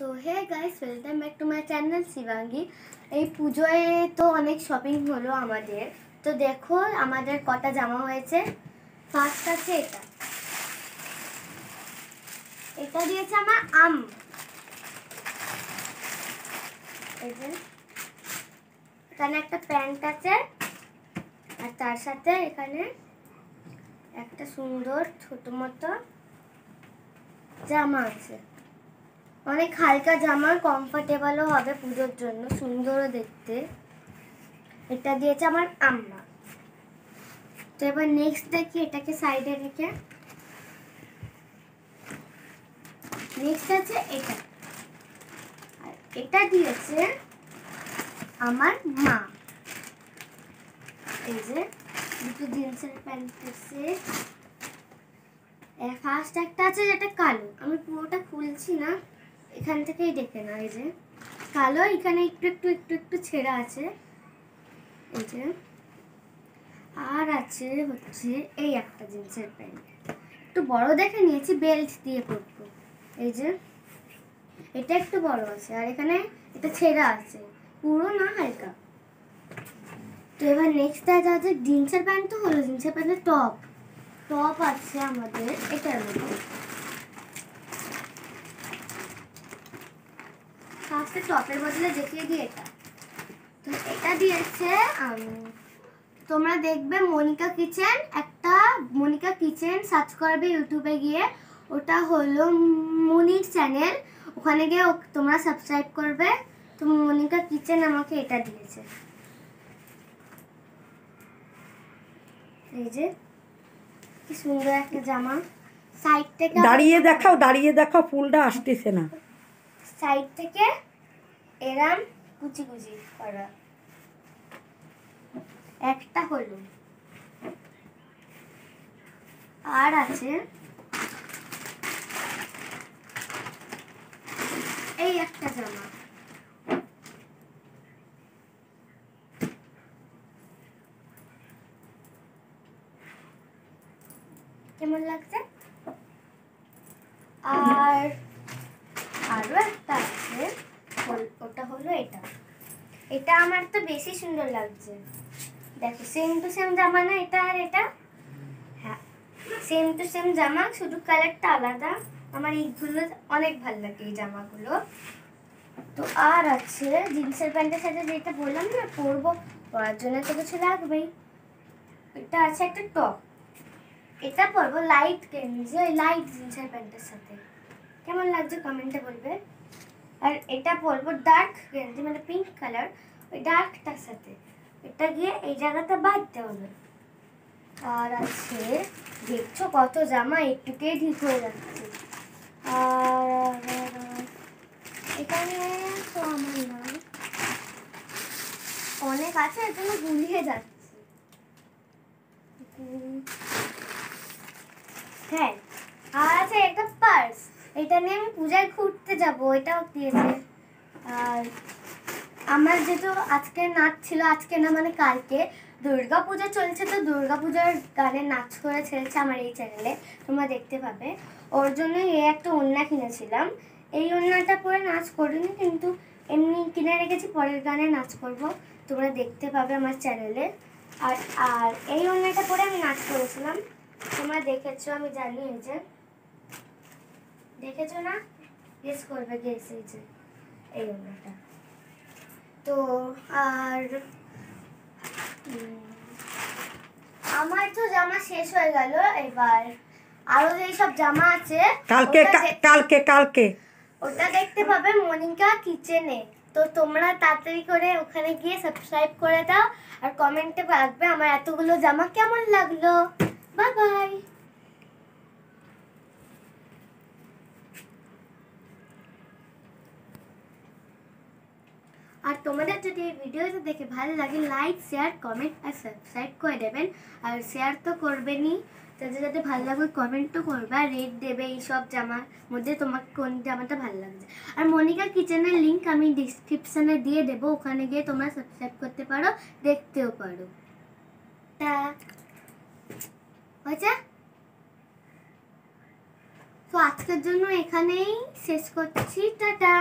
তো hey guys, welcome back to my channel Shivangi. এই পুজোয় তো অনেক শপিং হলো আমাদের। তো দেখো আমাদের কটা জামা হয়েছে। ফার্স্ট আছে এটা, এটা দিয়েছে আমার এই যে এখানে একটা প্যান্ট আছে, আর তার সাথে এখানে একটা সুন্দর ছোট মতো জামা আছে। অনেক হালকা জামা, কমফোর্টেবলও হবে পুজোর জন্য, সুন্দরও দেখতে। এটা দিয়েছে আমার আম্মা। তো এবার নেক্সট দেখি, এটাকে সাইডে রেখে নেক্সট আছে এটা, আর এটা দিয়েছে আমার মা। এই যে দুটো জিন্সের প্যান্টের সেট। ফার্স্ট একটা আছে যেটা কালো, আমি পুরোটা খুলছি না, এখান থেকেই দেখে না। এই যে কালো, এখানে একটু একটু একটু একটু ছেঁড়া আছে। এই যে আর আছে হচ্ছে এই একটা জিন্সের প্যান্ট, একটু বড় দেখে নিয়েছি, বেল্ট দিয়ে পরবো। এই যে এটা একটু বড় আছে, আর এখানে এটা ছেঁড়া আছে, পুরো না হালকা। তো এবার নেক্সট আছে জিন্সের প্যান্ট। তো হলো জিন্সের প্যান্টের টপ আছে আমাদের এটার মধ্যে। ফার্স্টে টপের বদলে দেখিয়ে দিই এটা। তো এটা দিয়েছে তোমরা দেখবে মনিকা কিচেন, একটা মনিকা কিচেন সার্চ করবে ইউটিউবে গিয়ে, ওটা হলো মনির চ্যানেল, ওখানে গিয়ে তোমরা সাবস্ক্রাইব করবে। তো মনিকা কিচেন আমাকে এটা দিয়েছে। এই যে কি সুন্দর একটা জামা, সাইড থেকে দাঁড়িয়ে দেখাও ফুলটা আসতেছে না। সাইড থেকে এরাম কুচি কুচি করা একটা হলো। আর আছে এই একটা জামা, কেমন লাগছে? আর আরো একটা আছে, ওটা হলো এটা আমার তো বেশি সুন্দর লাগছে। দেখো সেম টু সেম জামা না এটা আর এটা? হ্যাঁ, সেম টু সেম জামা, শুধু কালারটা আলাদা। আমার এইগুলো অনেক ভালো লাগে, এই জামাগুলো। তো আর আছে জিন্সের প্যান্টের সাথে যেটা বললাম না পরবো, পরার জন্য তো কিছু লাগবেই। এটা আছে একটা টপ, এটা পরবো লাইট গেঞ্জি, লাইট জিন্সের প্যান্টের সাথে। কেমন লাগছে কমেন্টে বলবে। আর এটা পরবো ডার্ক গেঞ্জি, মানে পিঙ্ক কালার, ওই ডার্কটার সাথে। এটা গিয়ে এই জায়গাটা বাঁধতে হবে। আর আছে, দেখছো কত জামা, একটুকেই ঠিক হয়ে যাচ্ছে। আর এখানে তো আমার নাম অনেক আছে, এর জন্য গুলিয়ে যাচ্ছে। হ্যাঁ, আর আছে একটা পার্স, এটা নিয়ে আমি পূজায় ঘুরতে যাবো, এটাও দিয়েছে। আর আমার যেহেতু আজকে নাচ ছিল, আজকে না মানে কালকে দুর্গা পূজা চলছে, তো দুর্গা পূজার গানে নাচ করে ছেড়েছে আমার এই চ্যানেলে, তোমরা দেখতে পাবে। ওর জন্য এই একটা ওড়না কিনেছিলাম। এই ওড়নাটা পরে নাচ করিনি, কিন্তু এমনি কিনে রেখেছি, পরের গানে নাচ করব, তোমরা দেখতে পাবে আমার চ্যানেলে। আর আর এই ওড়নাটা পরে আমি নাচ করেছিলাম, তোমরা দেখেছো আমি জানি। এই যে দেখেছো না, গেস করবে, গেস। এই যে এই ওড়নাটা। তো আর আমার তো জামা শেষ হয়ে গেল। এবার আরো যে সব জামা আছে কালকে ওটা দেখতে পাবে মনিকা কিচেনে। তো তোমরা তাড়াতাড়ি করে ওখানে গিয়ে সাবস্ক্রাইব করে দাও, আর কমেন্টে রাখবে আমার এতগুলো জামা কেমন লাগলো। Bye bye. আর তোমাদের যদি এই ভিডিওটা দেখে ভালো লাগে, লাইক শেয়ার কমেন্ট আর সাবস্ক্রাইব করে দেবেন। আর শেয়ার তো করবেনই, যাতে যাতে ভালো লাগবে কমেন্টও করবে, আর রেট দেবে এই সব জামার মধ্যে তোমাকে কোন জামাটা ভালো লাগছে। আর মনিকা কিচেনের লিঙ্ক আমি ডিসক্রিপশানে দিয়ে দেবো, ওখানে গিয়ে তোমরা সাবস্ক্রাইব করতে পারো, দেখতেও পারো। তা হয়েছে। তো আজকের জন্য এখানেই শেষ করছি, টাটা।